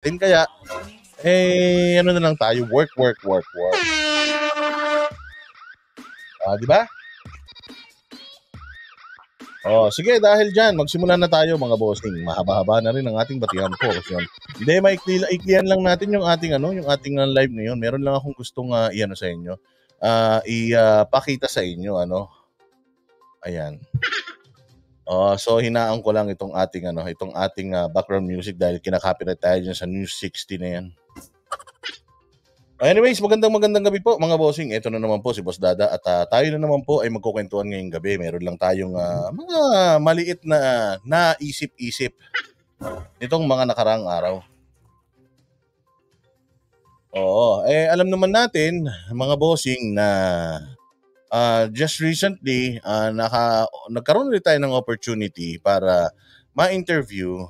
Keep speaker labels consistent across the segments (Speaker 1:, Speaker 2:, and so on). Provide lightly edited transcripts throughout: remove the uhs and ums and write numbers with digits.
Speaker 1: Kaya, ano na lang tayo, work, work, work, work. Di ba? Sige, dahil dyan, magsimula na tayo mga bossing. Mahaba-haba na rin ang ating batihan po. Hindi, maiklian lang natin yung ating live ngayon. Meron lang akong gustong iano sa inyo. Ipakita sa inyo Ayan. So hinaan ko lang itong ating background music dahil kinakopyright tayo dyan sa News 60 na yan. Anyways, magandang gabi po mga bossing. Ito na naman po si Boss Dada at tayo na naman po ay magkukwentuhan ngayong gabi. Meron lang tayong mga maliit na naisip-isip nitong mga nakaraang araw. Alam naman natin mga bossing na just recently nagkaroon ulit tayo ng opportunity para ma-interview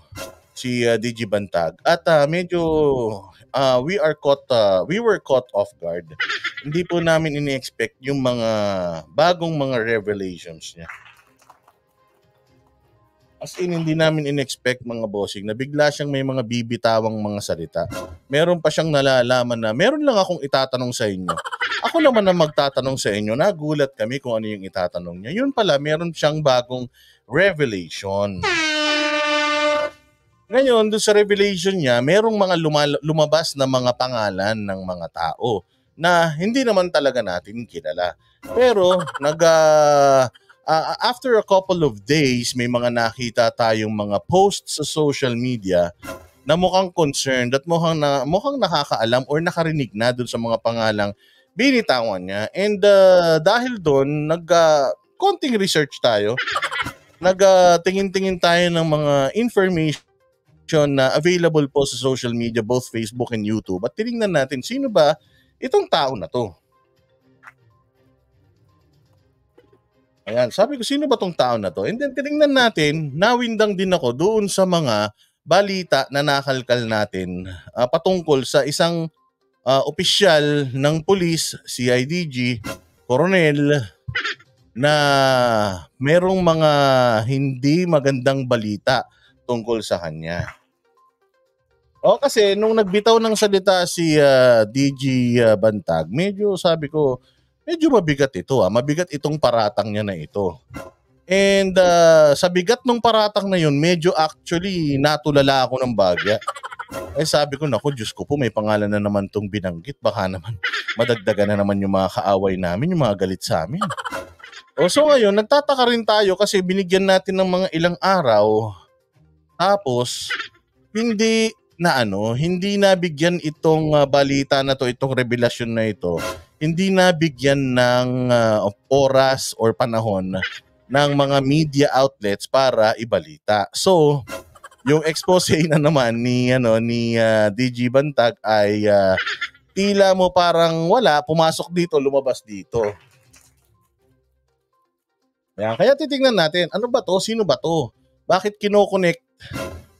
Speaker 1: si DG Bantag at medyo we were caught off guard. Hindi po namin ini-expect yung mga bagong mga revelations niya. As in, hindi namin in-expect mga bossing na bigla siyang may mga bibitawang mga salita. Meron pa siyang nalalaman na meron lang akong itatanong sa inyo. Ako naman na magtatanong sa inyo, nagulat kami kung ano yung itatanong niya. Yun pala, meron siyang bagong revelation. Ngayon, doon sa revelation niya, merong mga lumabas na mga pangalan ng mga tao na hindi naman talaga natin kilala. Pero after a couple of days, may mga nakita tayong mga posts sa social media na mukhang concerned at mukhang nakakaalam or nakarinig na doon sa mga pangalang binitawan niya. And dahil doon, konting research tayo. Tingin-tingin tayo ng mga information na available po sa social media, both Facebook and YouTube. At tinignan natin, sino ba itong tao na to? Ayan, sabi ko, sino ba tong tao na to? And then tinignan natin, nawindang din ako doon sa mga balita na nakalkal natin patungkol sa isang opisyal ng pulis, CIDG, koronel, na merong mga hindi magandang balita tungkol sa kanya. Kasi nung nagbitaw ng salita si DG Bantag, medyo sabi ko, medyo mabigat ito. Mabigat itong paratang niya na ito. And sa bigat ng paratang na yun, medyo actually natulala ako ng bagya. Sabi ko, naku, Diyos ko po, may pangalan na naman tong binanggit. Baka naman madagdagan na naman yung mga kaaway namin, yung mga galit sa amin. So ngayon, nagtataka rin tayo kasi binigyan natin ng mga ilang araw. Tapos, hindi nabigyan itong balita na to, itong revelasyon na ito, hindi nabigyan ng oras or panahon ng mga media outlets para ibalita. So, yung expose na naman ni DG Bantag ay tila mo parang wala, pumasok dito, lumabas dito. Kaya titingnan natin, ano ba to? Sino ba to? Bakit kino-connect?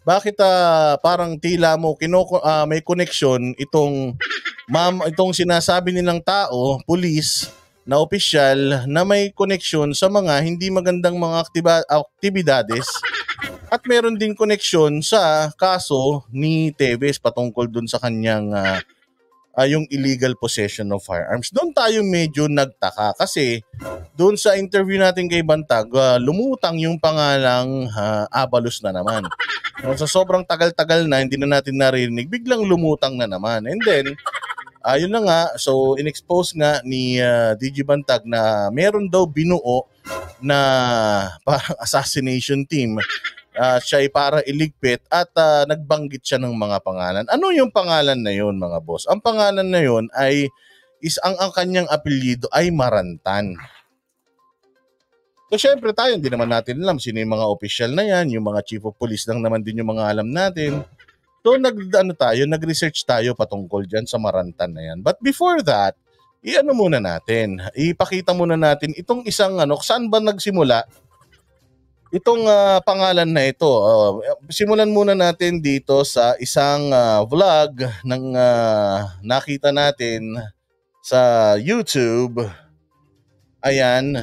Speaker 1: Bakit parang tila mo may connection itong sinasabi nilang tao, pulis na opisyal na may connection sa mga hindi magandang mga aktibidades at meron din connection sa kaso ni Teves patungkol dun sa kanyang yung illegal possession of firearms. Doon tayo medyo nagtaka kasi doon sa interview natin kay Bantag, lumutang yung pangalang Abalos na naman. Sa sobrang tagal-tagal na, hindi na natin narinig, biglang lumutang na naman. And then, yun na nga, so in-expose nga ni DG Bantag na meron daw binuo na parang assassination team. Siya ay para iligpit at nagbanggit siya ng mga pangalan. Ano yung pangalan na yun, mga boss? Ang pangalan na yun ay ang kanyang apelyido ay Marantan. So syempre tayo, hindi naman natin alam sino yung mga opisyal na yan, yung mga chief of police lang naman din yung mga alam natin. So nag-research tayo patungkol dyan sa Marantan na yan. But before that, ipakita muna natin itong isang saan ba nagsimula itong pangalan na ito. Simulan muna natin dito sa isang vlog ng nakita natin sa YouTube. Ayan.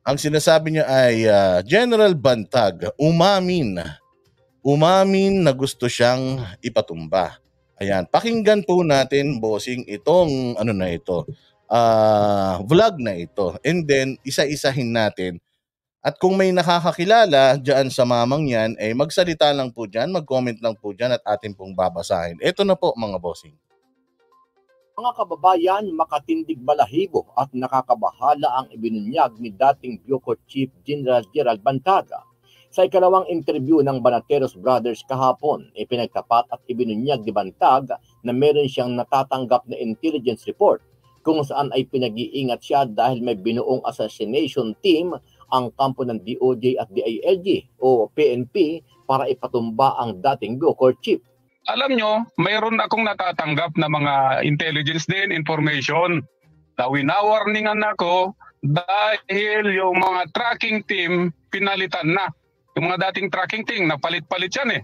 Speaker 1: Ang sinasabi niya ay General Bantag umamin na gusto siyang ipatumba. Ayan, pakinggan po natin, bossing, itong ano na ito, vlog na ito. And then, isa-isahin natin. At kung may nakakakilala dyan sa mamang yan, eh magsalita lang po dyan, mag-comment lang po dyan at atin pong babasahin. Ito na po mga bossing.
Speaker 2: Mga kababayan, makatindig balahibo at nakakabahala ang ibinunyag ni dating Bucor Chief General Gerald Bantaga. Sa ikalawang interview ng Banateros Brothers kahapon, ipinagtapat at ibinunyag ni Bantag na meron siyang natatanggap na intelligence report kung saan ay pinag-iingat siya dahil may binuong assassination team ang kampo ng DOJ at DILG o PNP para ipatumba ang dating Bucor Chief.
Speaker 3: Alam nyo, mayroon akong natatanggap na mga intelligence din, information na winawarningan ako dahil yung mga tracking team pinalitan na. Yung mga dating tracking team, napalit-palit yan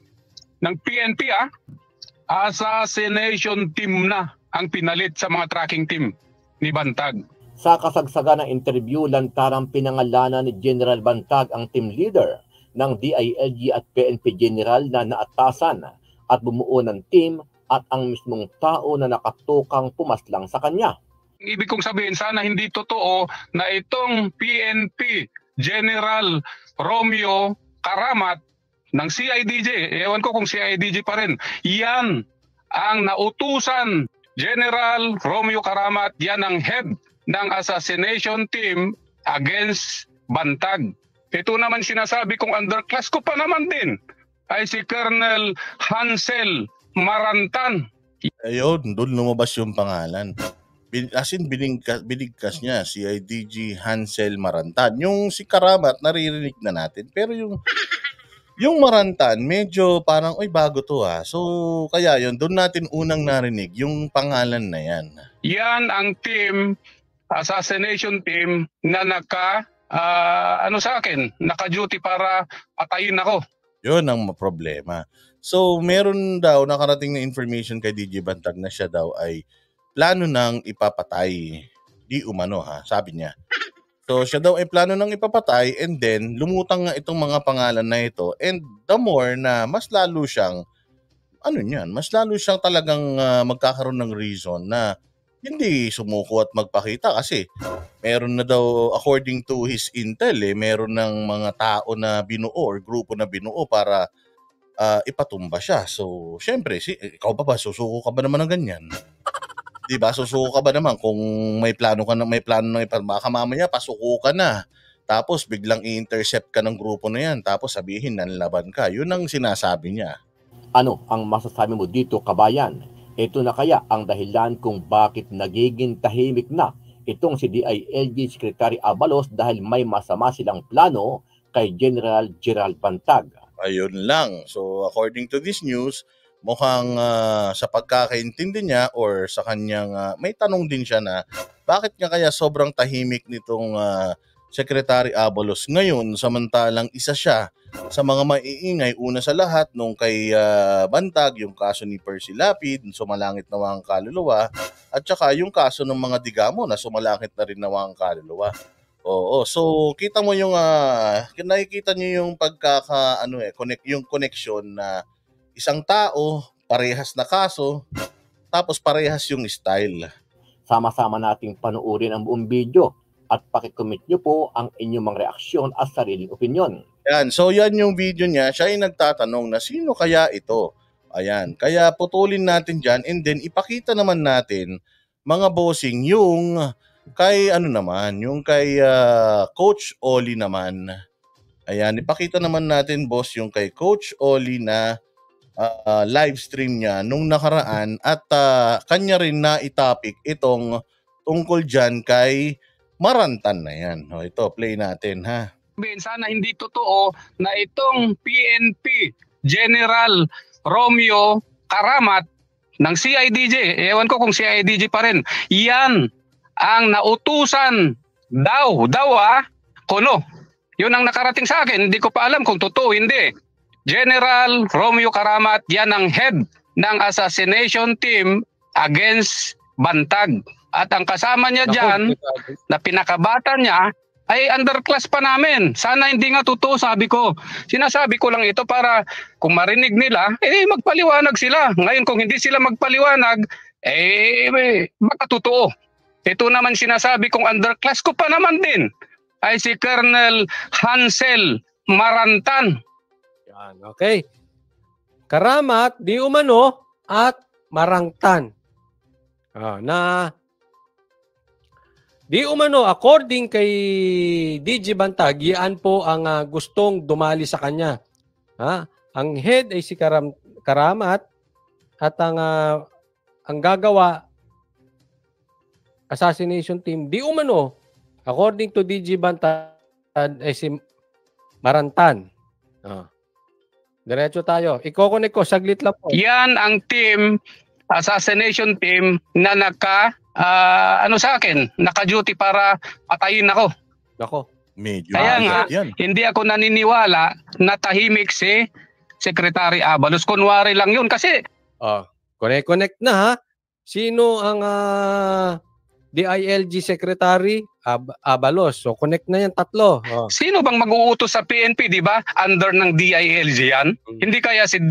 Speaker 3: ng PNP assassination team na ang pinalit sa mga tracking team ni Bantag.
Speaker 2: Sa kasagsagan ng interview, lantarang pinangalanan ni General Bantag ang team leader ng DILG at PNP General na naatasan at bumuo ng team at ang mismong tao na nakatukang pumaslang sa kanya.
Speaker 3: Ibig kong sabihin, sana hindi totoo na itong PNP General Romeo Karamat ng CIDJ, ewan ko kung CIDJ pa rin, yan ang nautusan. General Romeo Karamat, yan ang head ng assassination team against Bantag. Ito naman sinasabi kong underclass ko pa naman din ay si Colonel Hansel Marantan.
Speaker 1: Ayun, doon lumabas yung pangalan. As in, binigkas niya, si IDG Hansel Marantan. Yung si Karamat, naririnig na natin. Pero yung Marantan, medyo parang, oy, bago to So, kaya yun, doon natin unang narinig yung pangalan na yan.
Speaker 3: Yan ang team, assassination team na naka-duty para patayin ako.
Speaker 1: Yun ang problema. So, meron daw nakarating na information kay DJ Bantag na siya daw ay plano nang ipapatay. Di umano sabi niya. So, siya daw ay plano nang ipapatay and then lumutang nga itong mga pangalan na ito and the more na mas lalo siyang mas lalo siyang talagang magkakaroon ng reason na hindi sumuko at magpakita kasi meron na daw according to his intel meron ng mga tao na binuo or grupo na binuo para ipatumba siya. So, syempre, ikaw ba susuko ka ba naman ng ganyan? 'Di ba? Susuko ka ba naman kung may plano na baka mamaya pasuko ka na. Tapos biglang i-intercept ka ng grupo na 'yan, tapos sabihin nanlaban ka. 'Yun ang sinasabi niya.
Speaker 2: Ano ang masasabi mo dito, kabayan? Ito na kaya ang dahilan kung bakit nagiging tahimik na itong si DILG Secretary Abalos dahil may masama silang plano kay General Gerald Bantag.
Speaker 1: Ayun lang. So according to this news, mukhang sa pagkakaintindi niya or sa kanyang may tanong din siya na bakit nga kaya sobrang tahimik nitong Secretary Abalos ngayon samantalang isa siya sa mga maiingay una sa lahat nung kay Bantag, yung kaso ni Percy Lapid, sumalangit na ang kaluluwa, at saka yung kaso ng mga Digamo na sumalangit na rin na ang kaluluwa. Oo, so kita mo yung nakikita niyo yung yung connection na isang tao, parehas na kaso, tapos parehas yung style.
Speaker 2: Sama-sama nating panuorin ang buong video at pakicomment nyo po ang inyong mga reaksyon at sariling opinyon.
Speaker 1: Yan, so yan yung video niya. Siya ay nagtatanong na sino kaya ito? Ayan, kaya putulin natin dyan and then ipakita naman natin mga bossing yung kay Coach Oli naman. Ayan, ipakita naman natin boss yung kay Coach Oli na live stream niya nung nakaraan at kanya rin na itapik itong tungkol dyan kay Marantan na yan. O, ito, play natin
Speaker 3: Sana hindi totoo na itong PNP General Romeo Karamat ng CIDJ, ewan ko kung CIDJ pa rin, yan ang nautusan kuno. Yun ang nakarating sa akin, hindi ko pa alam kung totoo hindi. General Romeo Karamat, yan ang head ng assassination team against Bantag. At ang kasama niya dyan, na pinakabata niya, ay underclass pa namin. Sana hindi nga totoo, sabi ko. Sinasabi ko lang ito para kung marinig nila, magpaliwanag sila. Ngayon kung hindi sila magpaliwanag, baka totoo. Ito naman sinasabi kong underclass ko pa naman din ay si Colonel Hansel Marantan.
Speaker 4: Yan, okay. Karamat, di umano, at Marangtan. Na di umano, according kay DJ Bantag, yan po ang gustong dumali sa kanya. Ang head ay si Karamat at ang gagawa assassination team, di umano, according to DJ Bantag, ay si Marantan. Diretso tayo. Iko-connect ko, saglit lang po.
Speaker 3: Yan ang team, assassination team na sa akin, naka-duty para patayin ako.
Speaker 4: Nako.
Speaker 1: Medyo.
Speaker 3: Kaya nga,
Speaker 1: yan.
Speaker 3: hindi ako naniniwala na tahimik si Secretary Abalos. Kunwari lang yun kasi
Speaker 4: Connect na ha. Sino ang DILG Secretary? Abalos. So connect na yan, tatlo.
Speaker 3: sino bang mag-uutos sa PNP, di ba? Under ng DILG yan. Hindi kaya si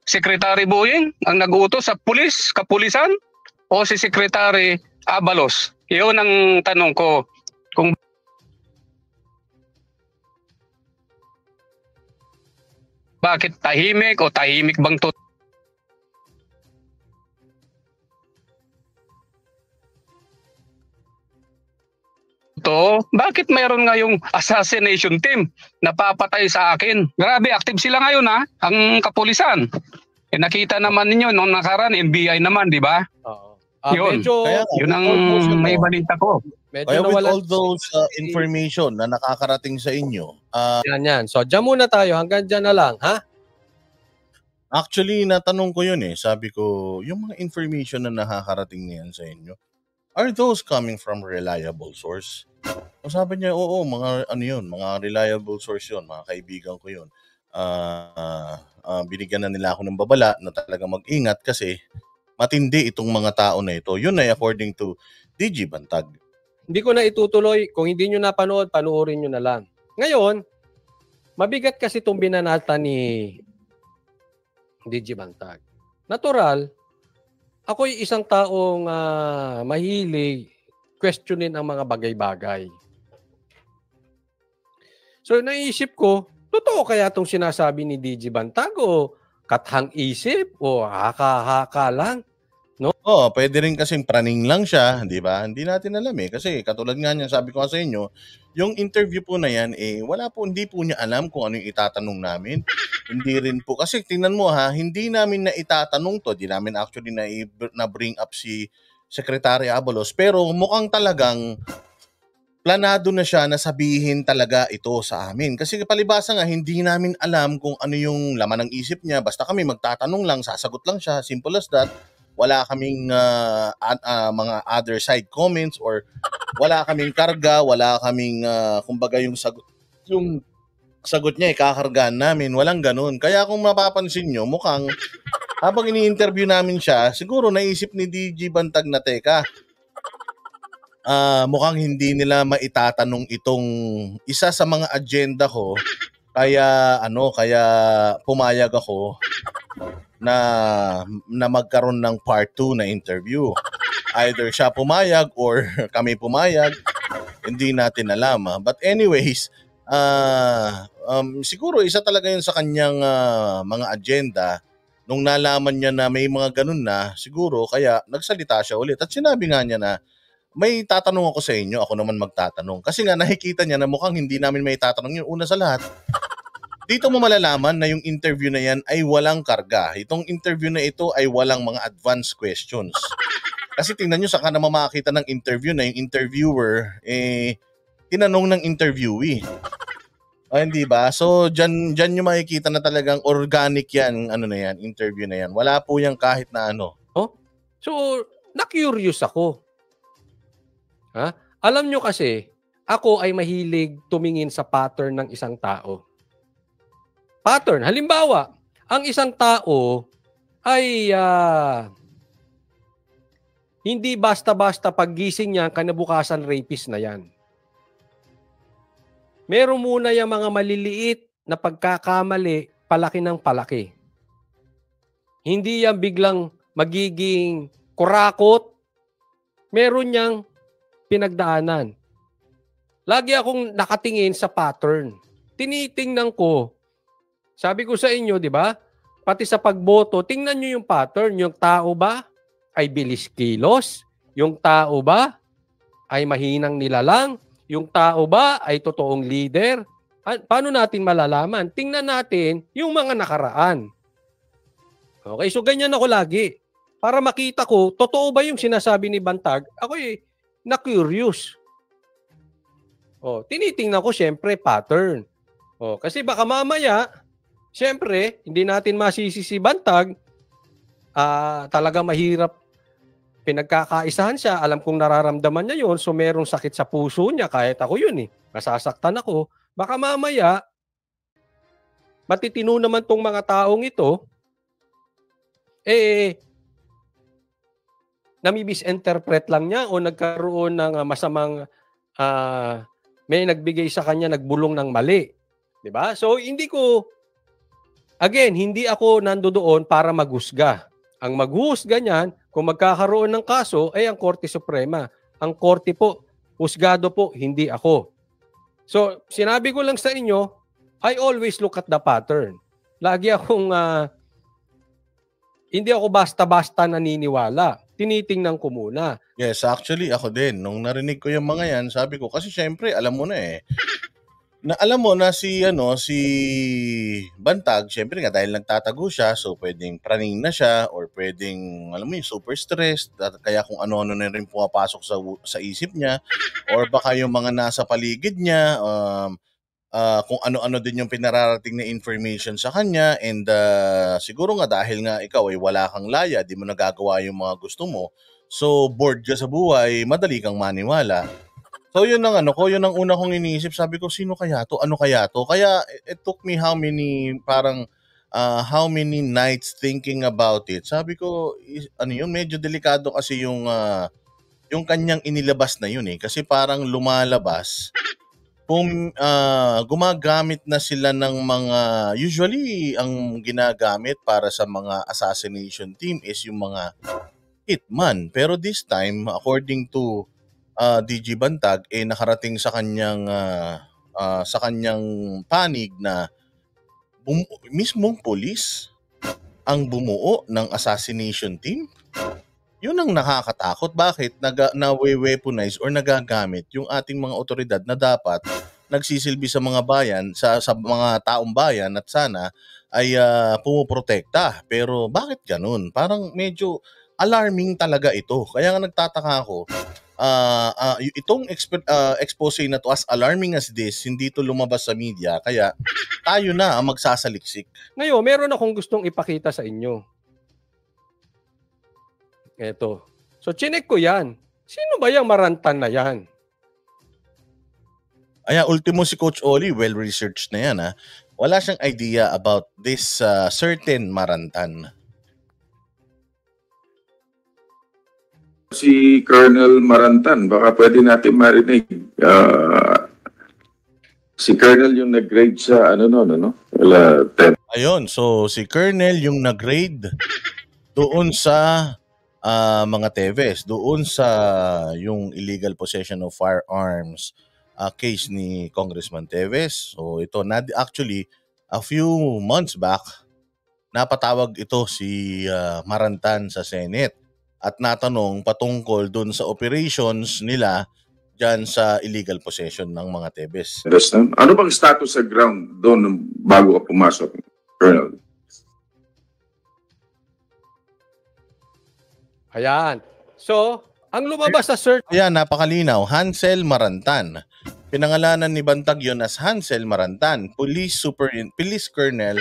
Speaker 3: Secretary Boying ang nag-uutos sa kapulisan o si Secretary Abalos? Iyon ang tanong ko. Kung bakit tahimik o tahimik bang bakit mayroon nga yung assassination team na papatay sa akin? Grabe, active sila ngayon ang kapulisan. Nakita naman ninyo nung nakaraan, NBI naman, di ba? Yun. Yun ang may balita ko.
Speaker 1: Kaya with all those information na nakakarating sa inyo.
Speaker 4: Yan. So, dyan muna tayo. Hanggang dyan na lang, ha?
Speaker 1: Actually, natanong ko yun Sabi ko, yung mga information na nakakarating niyan sa inyo, are those coming from reliable source? So sabi niya, oo, mga mga reliable source yun, mga kaibigan ko yun. Binigyan na nila ako ng babala na talaga mag-ingat kasi matindi itong mga tao na ito. Yun ay according to DJ Bantag.
Speaker 4: Hindi ko na itutuloy. Kung hindi nyo napanood, panoorin nyo na lang. Ngayon, mabigat kasi itong binanata ni DJ Bantag. Natural, ako'y isang taong mahilig questionin ang mga bagay-bagay. So, naisip ko, totoo kaya itong sinasabi ni DJ Bantag o kathang isip o haka-haka lang? No?
Speaker 1: Pwede rin kasing praning lang siya, di ba? Hindi natin alam kasi katulad nga niya, sabi ko sa inyo, yung interview po na yan, hindi po niya alam kung ano yung itatanong namin. Hindi rin po, kasi tingnan mo hindi namin na itatanong to, di namin actually na bring up si Secretary Abalos, pero mukhang talagang planado na siya na sabihin talaga ito sa amin. Kasi palibasa nga, hindi namin alam kung ano yung laman ng isip niya. Basta kami magtatanong lang, sasagot lang siya. Simple as that. Wala kaming mga other side comments or wala kaming karga, wala kaming, kumbaga yung sagot niya kakargaan namin. Walang ganun. Kaya kung mapapansin nyo, mukhang habang ini-interview namin siya, siguro naisip ni DJ Bantag na teka, mukhang hindi nila maitatanong itong isa sa mga agenda ko, kaya pumayag ako na magkaroon ng part 2 na interview. Either siya pumayag or kami pumayag, hindi natin alam. But anyways, siguro isa talaga yun sa kanyang mga agenda. Nung nalaman niya na may mga ganun na, siguro kaya nagsalita siya ulit. At sinabi nga niya na, may tatanong ako sa inyo, ako naman magtatanong. Kasi nga nakikita niya na mukhang hindi namin may tatanong yun. Una sa lahat, dito mo malalaman na yung interview na yan ay walang karga. Itong interview na ito ay walang mga advanced questions. Kasi tingnan nyo, saka naman makakita ng interview na yung interviewer, tinanong ng interviewee. Hindi ba? So, dyan nyo makikita na talagang organic yan, interview na yan. Wala po yan kahit na ano.
Speaker 4: So, na-curious ako. Alam nyo kasi, ako ay mahilig tumingin sa pattern ng isang tao. Pattern. Halimbawa, ang isang tao ay hindi basta-basta paggising niya, kinabukasan rapist na yan. meron muna yung mga maliliit na pagkakamali, palaki ng palaki. Hindi yan biglang magiging kurakot. Meron niyang pinagdaanan. Lagi akong nakatingin sa pattern. Tinitingnan ko. Sabi ko sa inyo, di ba? Pati sa pagboto, tingnan nyo yung pattern. Yung tao ba ay bilis kilos? Yung tao ba ay mahinang nilalang? Yung tao ba ay totoong leader? Paano natin malalaman? Tingnan natin yung mga nakaraan. Okay, so ganyan ako lagi. Para makita ko, totoo ba yung sinasabi ni Bantag? Ako na-curious. Tinitingnan ko syempre pattern. Kasi baka mamaya, syempre, hindi natin masisi si Bantag. Talaga mahirap pinagkakaisahan siya. Alam kong nararamdaman niya yun. So merong sakit sa puso niya. Kahit ako yun masasaktan ako. Baka mamaya, matitino naman tong mga taong ito, nami-misinterpret lang niya o nagkaroon ng masamang may nagbigay sa kanya, nagbulong ng mali. Diba? So, hindi ako nandoon para maghusga. Ang maghusga niyan, kung magkakaroon ng kaso, ay ang Korte Suprema. Ang Korte po, husgado po, hindi ako. So, sinabi ko lang sa inyo, I always look at the pattern. Lagi akong, hindi ako basta-basta naniniwala. Tinitingnan ko muna.
Speaker 1: Yes, actually ako din. Nung narinig ko yung mga yan, sabi ko, kasi syempre, alam mo na alam mo na si Bantag, syempre nga dahil nagtatago siya, so pwedeng praning na siya or pwedeng, alam mo yung super stressed, kaya kung ano-ano na rin pumapasok sa isip niya or baka yung mga nasa paligid niya, kung ano-ano din yung pinararating na information sa kanya and siguro nga dahil nga ikaw ay wala kang laya, di mo nagagawa yung mga gusto mo, so bored ka sa buhay, madali kang maniwala. So yun ang una kong iniisip, sabi ko sino kaya to, ano kaya to, kaya it took me how many nights thinking about it. Sabi ko yun, medyo delikado kasi yung kanyang inilabas na yun kasi parang lumalabas kung gumagamit na sila ng mga, usually ang ginagamit para sa mga assassination team is yung mga hitman, pero this time according to DG Bantag nakarating sa kanyang panig na mismong pulis ang bumuo ng assassination team. Yun ang nakakatakot. Bakit na-weaponize or nagagamit yung ating mga otoridad na dapat nagsisilbi sa mga bayan, sa mga taong bayan at sana ay pumuprotekta. Pero bakit ganun? Parang medyo alarming talaga ito. Kaya nga nagtataka ako, itong expose na to, as alarming as this, hindi to lumabas sa media, kaya tayo na ang magsasaliksik.
Speaker 4: Ngayon, meron akong gustong ipakita sa inyo. Eto. So, chinek ko yan. Sino ba yung Marantan na yan?
Speaker 1: Ultimo si Coach Oli, well-researched na yan. Wala siyang idea about this certain Marantan.
Speaker 5: Si Colonel Marantan, baka pwede natin marinig. Si Colonel yung nag-grade sa Wala, 10.
Speaker 1: Ayun, so si Colonel yung nag-grade doon sa mga Teves, doon sa yung illegal possession of firearms case ni Congressman Teves. So ito, actually, a few months back, napatawag ito si Marantan sa Senate at natanong patungkol doon sa operations nila dyan sa illegal possession ng mga Teves.
Speaker 5: Ano bang status sa ground doon bago ka pumasok, Colonel?
Speaker 4: Ayan. So, ang lumabas sa search...
Speaker 1: Ayan, napakalinaw. Hansel Marantan. Pinangalanan ni Bantag yun as Hansel Marantan. Police Colonel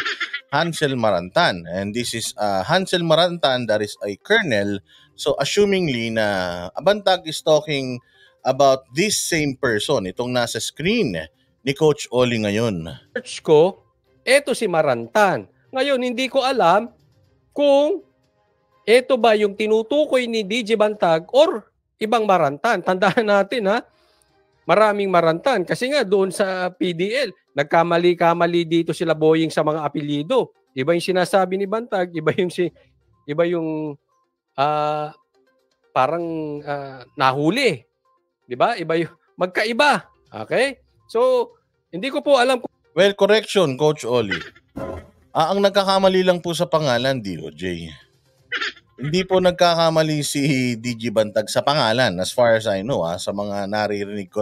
Speaker 1: Hansel Marantan. And this is Hansel Marantan, that is a colonel. So, assumingly na Bantag is talking about this same person, itong nasa screen ni Coach Oli ngayon.
Speaker 4: Search ko, eto si Marantan. Ngayon, hindi ko alam kung eto ba yung tinutukoy ni DJ Bantag or ibang Marantan. Tandaan natin maraming marantan. Kasi nga doon sa PDL, nagkamali-kamali dito sila Boying sa mga apelyido. Iba yung sinasabi ni Bantag, iba yung parang nahuli. 'Di ba? Iba yung magkaiba. Okay? So, hindi ko po alam kung
Speaker 1: Well, correction, Coach Oli. Ang nagkakamali lang po sa pangalan, DOJ. Hindi po nagkakamali si DG Bantag sa pangalan, as far as I know, sa mga naririnig ko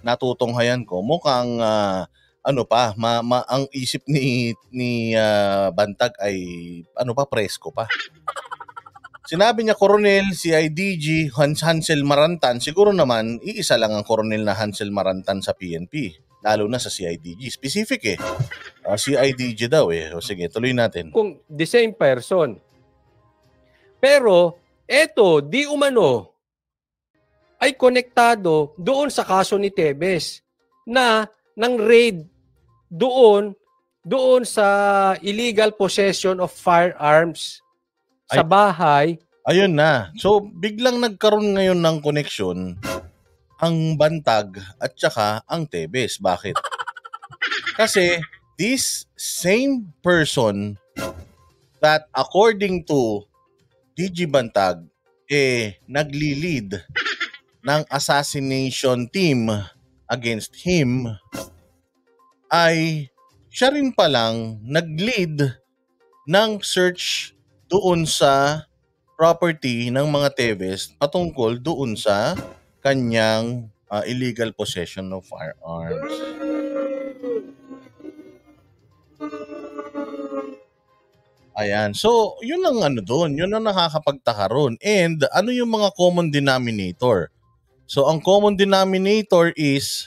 Speaker 1: natutunghayan ko, mukhang ang isip ni Bantag ay presko pa. Sinabi niya Coronel, CIDG, Hansel Marantan. Siguro naman, iisa lang ang Coronel na Hansel Marantan sa PNP. Lalo na sa CIDG. Specific CIDG daw O sige, tuloy natin.
Speaker 4: kung the same person. Pero, eto, di umano, ay konektado doon sa kaso ni Tebes na ng raid doon sa illegal possession of firearms sa bahay.
Speaker 1: Ayun na. So, biglang nagkaroon ngayon ng koneksyon ang Bantag at saka ang Tebes. Bakit? Kasi this same person that according to DG Bantag nagli-lead ng assassination team against him ay siya rin palang nag-lead ng search doon sa property ng mga Tebes patungkol doon sa kanyang illegal possession of firearms. Ayan. So, yun ang doon. Yun ang nakakapagtaka ron. And ano yung mga common denominator? So, ang common denominator is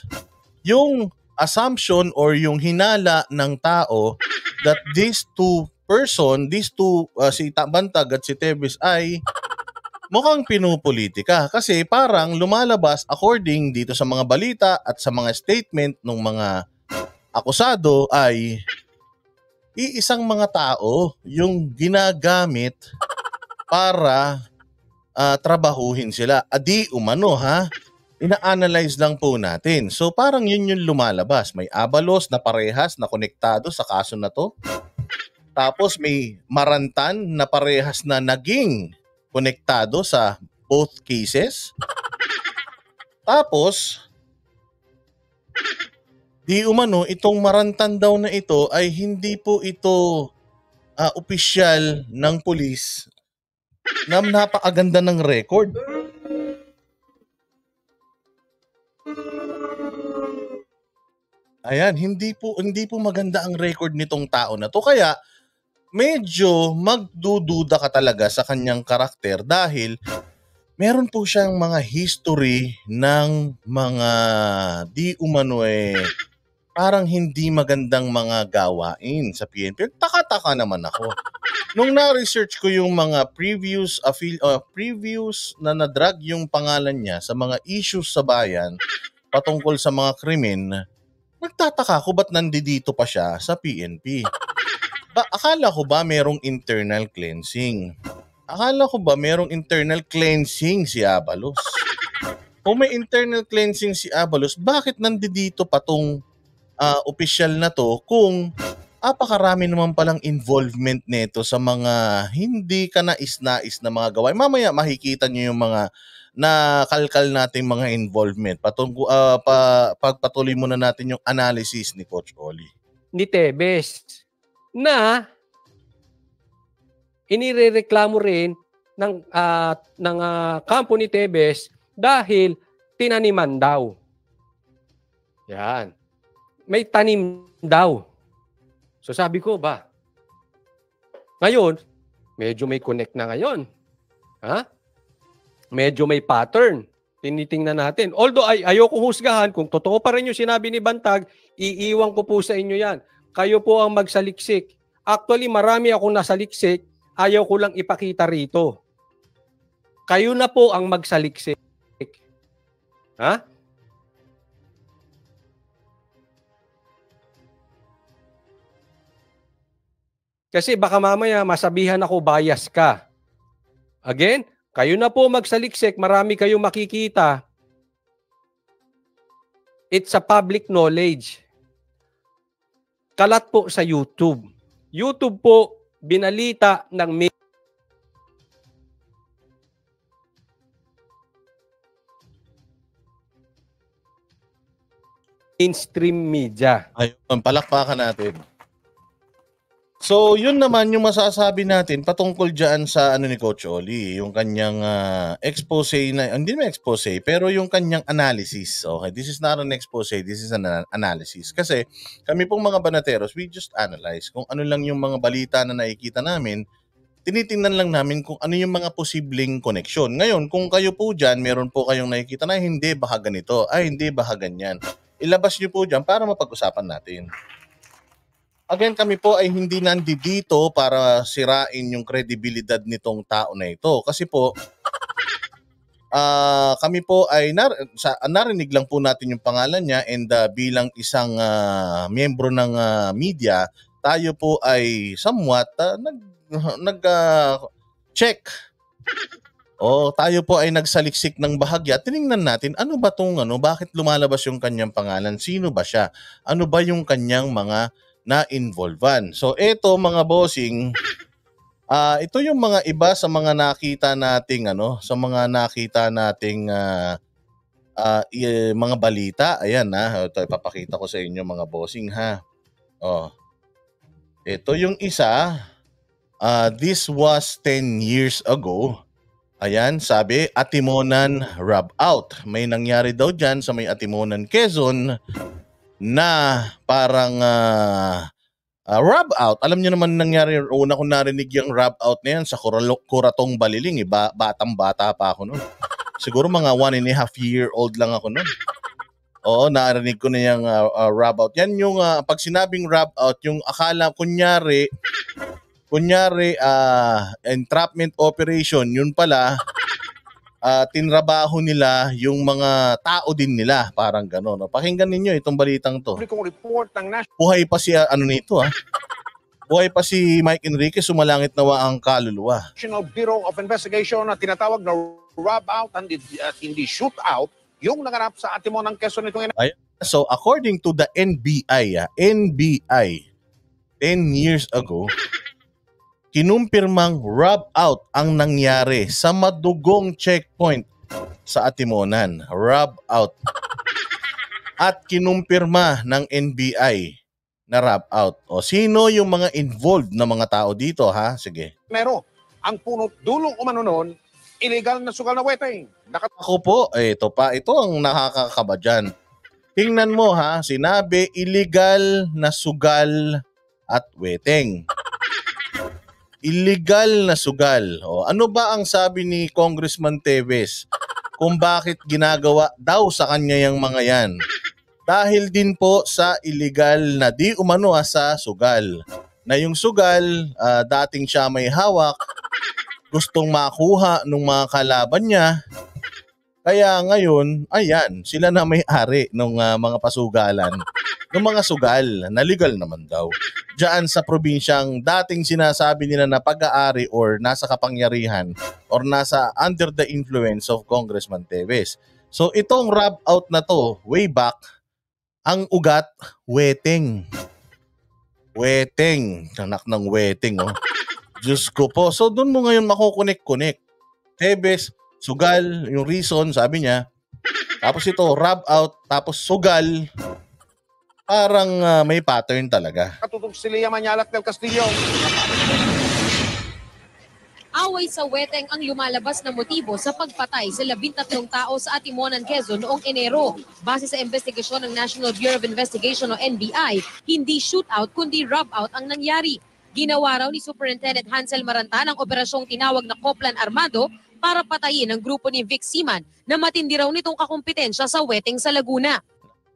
Speaker 1: yung assumption or yung hinala ng tao that these two si Bantag at si Tebes ay mukhang pinupolitika. Kasi parang lumalabas according dito sa mga balita at sa mga statement ng mga akusado ay iisang mga tao yung ginagamit para trabahuhin sila. Adi umano ina-analyze lang po natin. So parang yun yung lumalabas. May Abalos na parehas na konektado sa kaso na to. Tapos may Marantan na parehas na naging konektado sa both cases. Tapos di umano, itong Marantan daw na ito ay hindi po ito opisyal ng pulis na napakaganda ng record. Ayan, hindi po maganda ang record nitong tao na to. Kaya medyo magdududa ka talaga sa kanyang karakter dahil meron po siyang mga history ng mga di umano parang hindi magandang mga gawain sa PNP. Taka-taka naman ako. Nung na-research ko yung mga previous na na-drag yung pangalan niya sa mga issues sa bayan patungkol sa mga krimen, nagtataka ko ba't nandito pa siya sa PNP. Akala ko ba merong internal cleansing? Akala ko ba merong internal cleansing si Abalos? Kung may internal cleansing si Abalos, bakit nandito pa tong opisyal na to kung apakarami naman palang involvement nito sa mga hindi ka nais-nais na mga gawain. Mamaya makikita niyo yung mga nakalkal nating mga involvement. Pagpatuloy muna natin yung analysis ni Coach Oli.
Speaker 4: Ni Tebes na inirereklamo rin ng kampo ni Tebes dahil tinaniman daw. Yan. May tanim daw. So sabi ko ba, ngayon, medyo may connect na ngayon. Medyo may pattern. Tinitingnan natin. Although ayoko husgahan, kung totoo pa rin yung sinabi ni Bantag, iiwan ko po sa inyo yan. Kayo po ang magsaliksik. Actually, marami akong nasaliksik. Ayaw ko lang ipakita rito. Kayo na po ang magsaliksik. Kasi baka mamaya masabihan ako bias ka. Again, kayo na po magsaliksik, marami kayong makikita. It's a public knowledge. Kalat po sa YouTube. YouTube po, binalita ng mainstream media.
Speaker 1: Ayun, palakpakan natin. So, yun naman yung masasabi natin patungkol dyan sa ano ni Coach Oli, yung kanyang expose na, hindi naman expose, pero yung kanyang analysis. Okay, this is not an expose, this is an analysis. Kasi kami pong mga banateros, we just analyze kung ano lang yung mga balita na nakikita namin, tinitingnan lang namin kung ano yung mga posibleng koneksyon. Ngayon, kung kayo po dyan, meron po kayong nakikita na hindi, baka ganito, ay hindi, baka ganyan. Ilabas nyo po dyan para mapag-usapan natin. Again, kami po ay hindi nandito para sirain yung kredibilidad nitong tao na ito. Kasi po, kami po ay narinig lang po natin yung pangalan niya and bilang isang miyembro ng media, tayo po ay somewhat nag-check. Tayo po ay nagsaliksik ng bahagya. Tiningnan natin, ano ba tong bakit lumalabas yung kanyang pangalan? Sino ba siya? Ano ba yung kanyang mga na-involvan? So, ito mga bossing, ito yung mga iba sa mga nakita nating mga balita. Ayan ito ipapakita ko sa inyo mga bossing ha. Ito yung isa. This was 10 years ago. Ayan, sabi, Atimonan rub out. May nangyari daw dyan sa may Atimonan, Quezon na parang rub out. Alam niyo naman nangyari, una ko narinig yung rub out na yan sa Kuratong Baliling. Batang-bata pa ako noon. Siguro mga 1.5-year-old lang ako noon. Oo, narinig ko na yung rub out. Yan yung pag sinabing rub out, yung akala kunyari entrapment operation, yun pala tinrabaho nila yung mga tao din nila, parang gano'n. No? Pakinggan ninyo itong balitang to. Buhay pa si buhay pa si Mike Enriquez, sumalangit nawa ang kaluluwa.
Speaker 6: National Bureau of Investigation na tinatawag na rub out and hindi shoot out yung naganap sa Atimonan, Quezon nitong
Speaker 1: So according to the NBI, 10 years ago, kinumpirmang rub out ang nangyari sa madugong checkpoint sa Atimonan. Rub out. At kinumpirma ng NBI na rub out. Sino yung mga involved na mga tao dito ha? Sige.
Speaker 6: Pero ang punot dulong umano nun, illegal na sugal na weteng.
Speaker 1: Ako po, ito ang nakakakaba dyan. Tingnan mo ha, sinabi illegal na sugal at weteng. Illegal na sugal. Ano ba ang sabi ni Congressman Teves kung bakit ginagawa daw sa kanya yung mga yan? Dahil din po sa illegal na di umano sa sugal. Na yung sugal, dating siya may hawak, gustong makuha ng mga kalaban niya. Kaya ngayon, ayan, sila na may-ari ng mga pasugalan. Ng mga sugal na legal naman daw. Diyan sa probinsyang dating sinasabi nila na pag-aari or nasa kapangyarihan or nasa under the influence of Congressman Teves. So itong rub out na to, way back, ang ugat, weteng. Weteng. Anak ng weteng, Diyos ko po. So doon mo ngayon makukonek-konek. Teves, sugal, yung reason, sabi niya. Tapos ito, rub out, tapos sugal. Parang may pattern talaga.
Speaker 6: Katutog si Lea Manyalak del Castillo.
Speaker 7: Away sa weteng ang lumalabas na motibo sa pagpatay sa 13 tao sa Atimonan, Quezon noong Enero. Base sa investigasyon ng National Bureau of Investigation o NBI, hindi shootout kundi rub out ang nangyari. Ginawa raw ni Superintendent Hansel Marantan ang operasyong tinawag na Coplan Armado para patayin ang grupo ni Vic Siman na matindi raw nitong kakumpetensya sa weteng sa Laguna.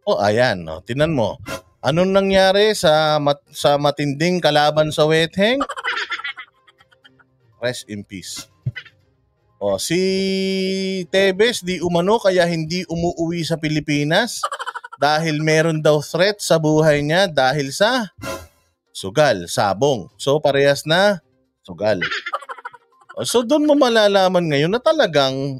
Speaker 1: Ayan, tinan mo. Anong nangyari sa matinding kalaban sa weteng? Rest in peace. Si Teves di umano kaya hindi umuwi sa Pilipinas dahil meron daw threat sa buhay niya dahil sa sugal, sabong. So parehas na sugal. So doon mo malalaman ngayon na talagang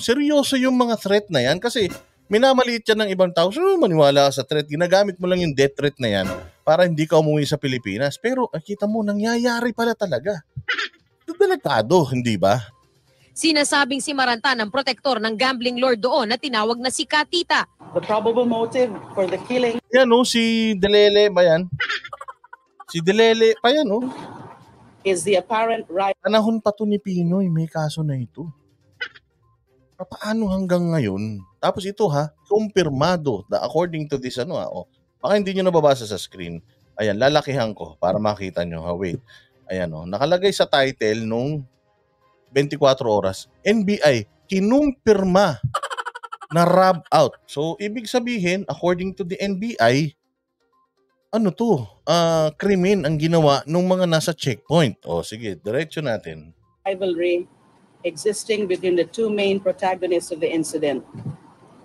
Speaker 1: seryoso yung mga threat na yan kasi minamaliit yan ng ibang tao. So, maniwala ka sa threat. Ginagamit mo lang yung death threat na yan para hindi ka umuwi sa Pilipinas. Pero, kita mo, nangyayari pala talaga. Ito delikado, hindi ba?
Speaker 7: Sinasabing si Marantan ang protektor ng gambling lord doon na tinawag na si Katita.
Speaker 8: The probable motive for the killing
Speaker 1: Yan si Delele ba yan? Si Delele pa yan
Speaker 8: is the apparent right.
Speaker 1: Panahon pa to ni Pinoy, may kaso na ito. Paano hanggang ngayon? Tapos ito kumpirmado according to this baka hindi nyo nababasa sa screen. Ayan, lalakihan ko para makita nyo wait. Ayan nakalagay sa title nung 24 oras. NBI, kinumpirma na rob out. So, ibig sabihin, according to the NBI, krimen ang ginawa ng mga nasa checkpoint. Sige, diretso natin.
Speaker 8: Rivalry existing between the two main protagonists of the incident,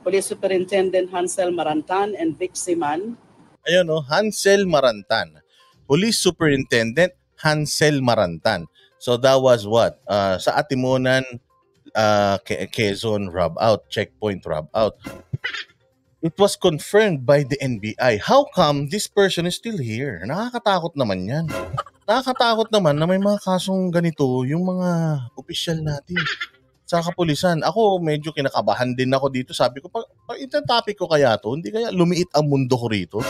Speaker 8: Police Superintendent Hansel Marantan and Vic Siman.
Speaker 1: Ayun Hansel Marantan. Police Superintendent Hansel Marantan. So that was what? Sa Atimonan, Quezon rob out, checkpoint rob out. It was confirmed by the NBI. How come this person is still here? Nakakatakot naman yan. Nakakatakot naman na may mga kasong ganito yung mga opisyal natin sa kapulisan. Ako medyo kinakabahan din ako dito. Sabi ko, ito topic ko kaya to, hindi kaya lumiit ang mundo ko rito.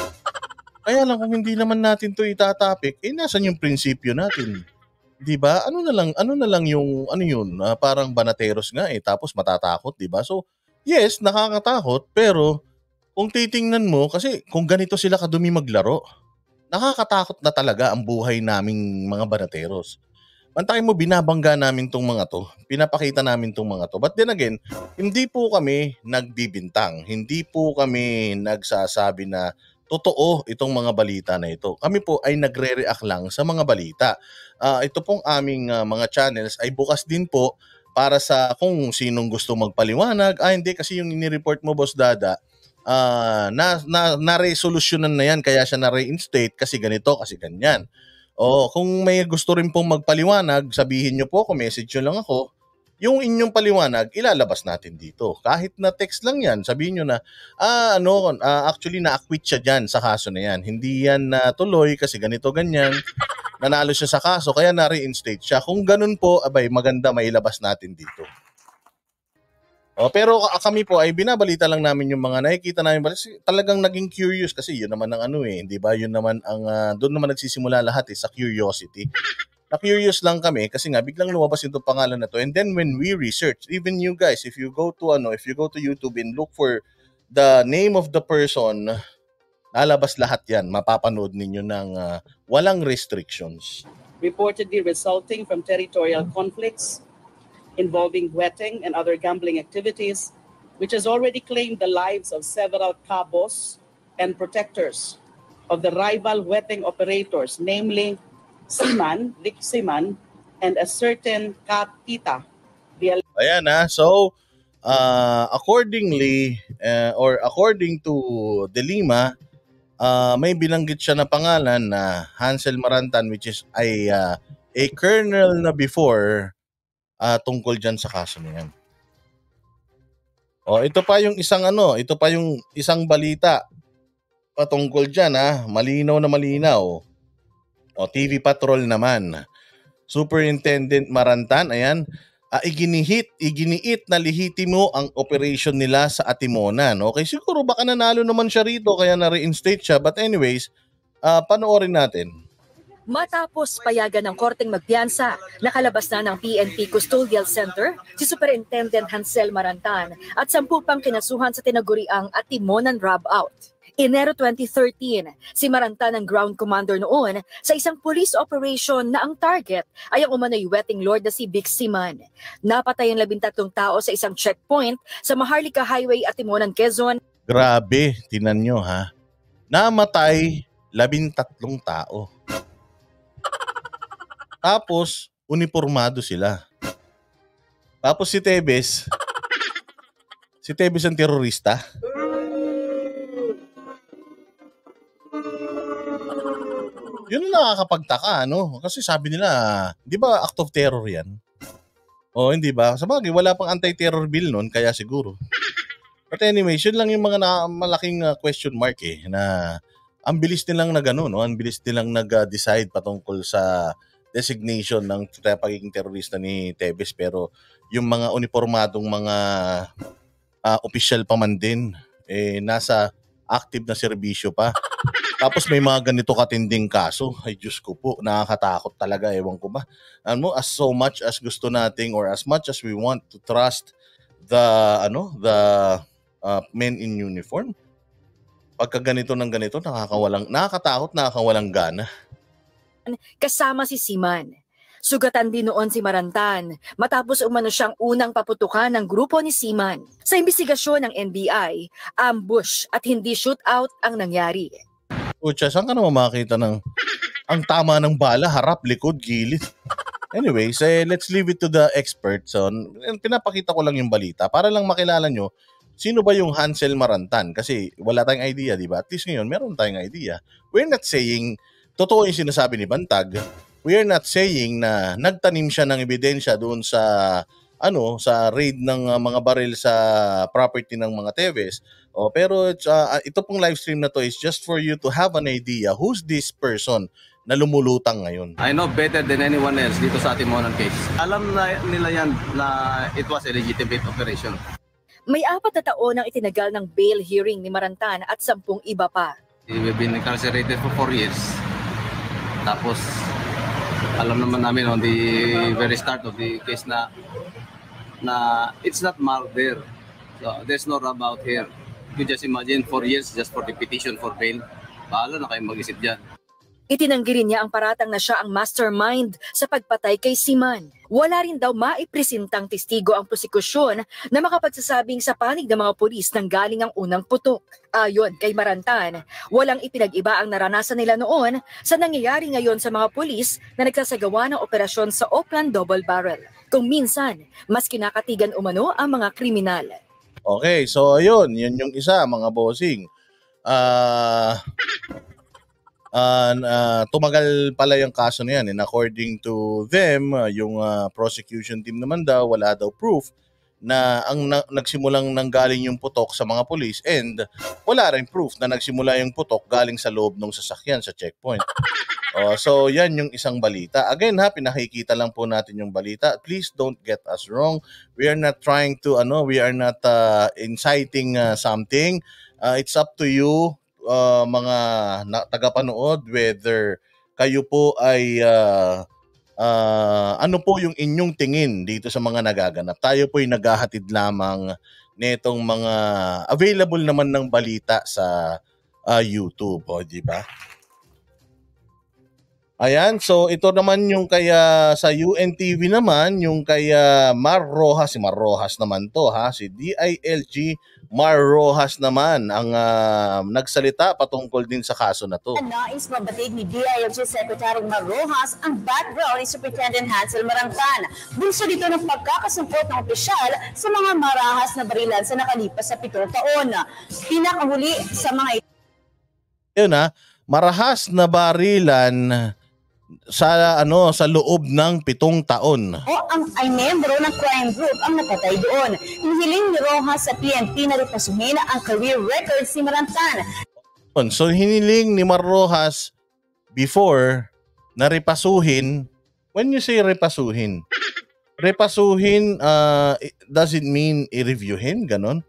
Speaker 1: Kaya lang kung hindi naman natin to itatopic, nasan yung prinsipyo natin? 'Di ba? Ano na lang yung parang banateros nga tapos matatakot, 'di ba? So, yes, nakakatakot pero kung titingnan mo kasi kung ganito sila kadumi maglaro, nakakatakot na talaga ang buhay naming mga banateros. Bantakin mo, binabangga namin tong mga to. Pinapakita namin tong mga to. But then again, hindi po kami nagbibintang. Hindi po kami nagsasabi na totoo itong mga balita na ito. Kami po ay nagre-react lang sa mga balita. Ito pong aming mga channels ay bukas din po para sa kung sinong gusto magpaliwanag. Hindi kasi yung inireport mo, Boss Dada, na-resolusyonan na yan kaya siya na-reinstate kasi ganito, kasi ganyan. Kung may gusto rin pong magpaliwanag, sabihin nyo po, kung message nyo lang ako, yung inyong paliwanag, ilalabas natin dito. Kahit na text lang yan, sabihin nyo na, actually na-acquit siya dyan sa kaso na yan. Hindi yan natuloy kasi ganito, ganyan. Nanalo siya sa kaso, kaya na-reinstate siya. Kung ganun po, maganda mailabas natin dito. Pero kami po ay binabalita lang namin yung mga nakikita namin. Talagang naging curious kasi yun naman ang di ba? Yun naman ang, doon naman nagsisimula lahat sa curiosity. Na-curious lang kami kasi nga biglang lumabas yung pangalan na to. And then when we research, even you guys, if you go to YouTube and look for the name of the person, lalabas lahat yan. Mapapanood ninyo ng walang restrictions.
Speaker 8: Reportedly resulting from territorial conflicts involving wetting and other gambling activities, which has already claimed the lives of several cabos and protectors of the rival wetting operators, namely Siman, Vic Siman, and a certain Katita.
Speaker 1: Ayan so accordingly or according to De Lima, may binanggit siya na pangalan na Hansel Marantan, which is a colonel na before tungkol dyan sa kaso na yan. Ito pa yung isang balita patungkol dyan malinaw na malinaw. TV Patrol naman. Superintendent Marantan, ayan, iginiit na lehitimo ang operation nila sa Atimonan. Okay, siguro baka nanalo naman siya rito kaya na-reinstate siya. But anyways, panoorin natin.
Speaker 9: Matapos payagan ng korteng magpiyansa, nakalabas na ng PNP Custodial Center si Superintendent Hansel Marantan at 10 pang kinasuhan sa tinaguriang Atimonan rob-out. Enero 2013, si Marantan ang ground commander noon sa isang police operation na ang target ay ang umano'y wetting lord na si Vic Siman. Napatay ang 13 tao sa isang checkpoint sa Maharlika Highway, Atimonan, Quezon.
Speaker 1: Grabe, tinan nyo Namatay 13 tao. Tapos, uniformado sila. Tapos si Tebes ang terorista. Yun ang nakakapagtaka, Kasi sabi nila, di ba act of terror yan? Hindi ba? Sabagay, wala pang anti-terror bill nun, kaya siguro. But anyways, yun lang yung mga malaking question mark na ang bilis nilang no? Ang bilis nilang nag-decide patungkol sa designation ng pagiging terorista ni Teves, pero yung mga uniformadong mga official pa man din, nasa active na serbisyo pa. Tapos may mga ganito katinding kaso. Ay Diyos ko po, nakakatakot talaga, ewan ko ba. As so much as gusto nating or as much as we want to trust the men in uniform, pagka ganito ng ganito, nakakatakot, nakakawalang gana.
Speaker 9: Kasama si Seaman. Sugatan din noon si Marantan matapos umano siyang unang paputukan ng grupo ni Seaman. Sa imbestigasyon ng NBI, ambush at hindi shootout ang nangyari.
Speaker 1: Ucha, saan ka naman makakita ng ang tama ng bala, harap, likod, gilid? Anyways, let's leave it to the experts. So, pinapakita ko lang yung balita para lang makilala nyo sino ba yung Hansel Marantan. Kasi wala tayong idea, di ba? At least ngayon, meron tayong idea. We're not saying, totoo yung sinasabi ni Bantag, we are not saying na nagtanim siya ng ebidensya doon sa sa raid ng mga baril sa property ng mga Teves. Pero ito pong live stream na to is just for you to have an idea who's this person na lumulutang ngayon.
Speaker 10: I know better than anyone else dito sa Atimonan case. Alam na nila yan na it was a legitimate operation.
Speaker 9: May 4 na taon ang itinagal ng bail hearing ni Marantan at 10 iba pa.
Speaker 10: We've been incarcerated for 4 years. Tapos alam naman namin on the very start of the case na it's not murder. So there's no rub out here. You just imagine 4 years just for the petition for bail. Bahala na kayong mag-isip dyan.
Speaker 9: Itinanggi rin niya ang paratang na siya ang mastermind sa pagpatay kay Seaman. Wala rin daw maipresentang testigo ang prosekusyon na makapagsasabing sa panig ng mga pulis nang galing ang unang putok. Ayon kay Marantan, walang ipinag-iba ang naranasan nila noon sa nangyayari ngayon sa mga pulis na nagsasagawa ng operasyon sa Oakland Double Barrel. Kung minsan, mas kinakatigan umano ang mga kriminal.
Speaker 1: Okay, so ayun, yun yung isa, mga bossing. Tumagal pala yung kaso na yan. And according to them, yung prosecution team naman daw, wala daw proof na ang nagsimulang nanggaling yung putok sa mga police, and wala rin proof na nagsimula yung putok galing sa loob ng sasakyan sa checkpoint. So yan yung isang balita. Again pinakikita lang po natin yung balita. Please don't get us wrong. We are not trying to we are not inciting something. It's up to you mga tagapanood whether kayo po ay ano po yung inyong tingin dito sa mga nagaganap. Tayo po ay naghahatid lamang nitong mga available naman ng balita sa YouTube, di ba? Ayan, so ito naman yung kaya sa UNTV naman, yung kaya Mar Rojas, si Mar Rojas naman to si DILG Mar Rojas naman ang nagsalita patungkol din sa kaso na to.
Speaker 11: Nais mabatig ni DILG Secretary Mar Rojas ang background ni Superintendent Hansel Marantan. Bunso dito ng pagkakasangkot ng opisyal sa mga marahas na barilan sa nakalipas sa 7 taon. Pinakahuli sa mga ito.
Speaker 1: Yun marahas na barilan sa loob ng 7 taon.
Speaker 11: Ay membro ng crime group ang napatay doon. Hinihiling ni Rojas sa PNP na repasuhin ang career records ni Marantan.
Speaker 1: So hiniling ni Mar Rojas before na repasuhin. When you say repasuhin, does it mean i-reviewin, ganon?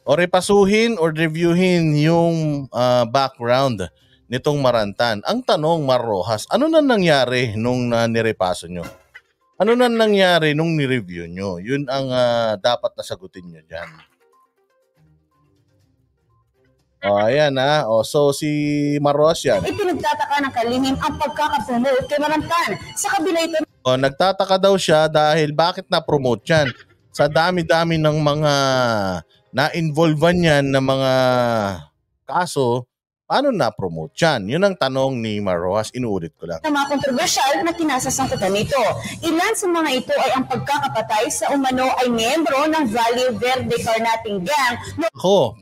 Speaker 1: O repasuhin or reviewin yung background nitong Marantan. Ang tanong, Mar Rojas, ano na nangyari nung nirepaso nyo? Ano na nangyari nung nireview nyo? Yun ang dapat nasagutin nyo dyan. Ayan so si Mar Rojas yan.
Speaker 11: Ipinagtataka ng kalihim ang pagkakapromote kay Marantan. Sa kabila ito.
Speaker 1: Nagtataka daw siya dahil bakit na-promote yan? Sa dami-dami ng mga na-involve yan na mga kaso, paano na-promote yan? Yun ang tanong ni Mar Rojas. Inuulit ko lang.
Speaker 11: Ang mga kontrobersyal na kinasasangkutan nito. Ilan sa mga ito ay ang pagkakapatay sa umano ay miyembro ng Valle Verde Carnapping Gang.